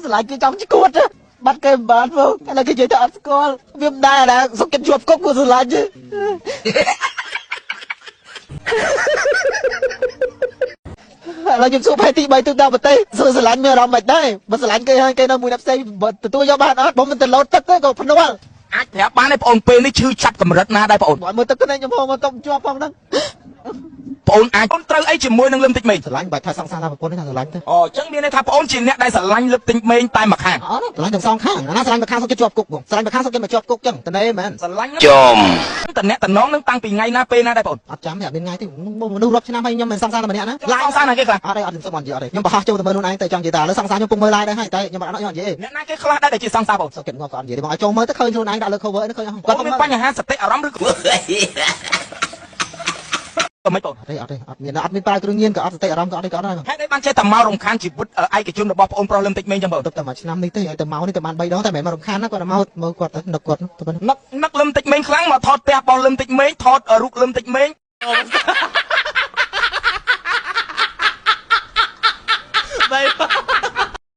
lại cái trong chiếc cuột bắt cái bán vô cái là cái gì đó con viêm đai là xong cái chuột cốc của lại chứ là chụp số 2 ទី 3 ទឹកដល់ប្រទេសសួរស្រឡាញ់មានអារម្មណ៍មិនដែរបើស្រឡាញ់គេនៅមួយណាផ្សេងបើទទួលយកបានអត់បើមិនទៅលោតទឹកទេក៏ភ្នាល់អាចប្រាប់បានទេបងអូនពេលនេះឈឺចាប់កម្រិតណាដែរបងអូនមើលទឹកគ្នាខ្ញុំមកតុកជាប់ផងហ្នឹងបងអូនអាចអូនត្រូវអីជាមួយនឹងលឹមតិចមេងស្រឡាញ់បាច់ថាសង្សារថាប្រពន្ធនេះថាស្រឡាញ់ទេអូអញ្ចឹងមានន័យថាបងអូនជាអ្នកដែលស្រឡាញ់លឹមតិចមេងតែមួយខាងអត់ស្រឡាញ់ទាំងសងខាងណាស្រឡាញ់មួយខាងសុខជាប់គុកបងស្រឡាញ់មួយខាងសុខគេមកជាប់គុកចឹងតើមែនស្រឡាញ់ចំតអ្នកតំណងនឹងតាំងពីថ្ងៃណាពេលណាដែរបងអត់ចាំទេអត់មានថ្ងៃទេមនុស្សរាប់ឆ្នាំហើយខ្ញុំមិនសង្សារតែម្នាក់ណាឡាយសង្សារណាគេខ្លះអត់ទេអត់ខ្ញុំសុំអត់និយាយអត់ទេខ្ញុំបរហោះចូលទៅមើលខ្លួនឯងតែចង់និយាយថាលើសង្សារខ្ញុំពុំមើលឡាយដែរហើយតែខ្ញុំអត់និយាយអ្នកណាគេខ្លះដែរដែលជាសង្សារបងសុខចិត្តងប់ក៏អត់និយាយទេបងឲ្យចូលមើលទៅឃើញខ្លួនឯងដាក់លើ cover នេះឃើញគាត់មានបញ្ហាសតិអារម្មណ៍ឬក៏មិនបងអត់ទេអត់មានប្រើគ្រឿងញៀនក៏អត់សតិអារម្មណ៍ក៏អត់ទេក៏អត់ដែរហេតុអីបានចេះតែមករំខានជីវិតឯកជនរបស់បងអូនប្រុសលឹមតិចមេងចឹងបងទៅតែមួយឆ្នាំនេះទេឲ្យទៅមកនេះទៅបាន3ដងតែមិនមករំខានណាគាត់ទៅមកមើលគាត់ទៅនឹកគាត់នឹកលឹមតិចមេងខ្លាំងមកថតផ្ទះបងលឹមតិចមេងថតរូបលឹមតិចមេង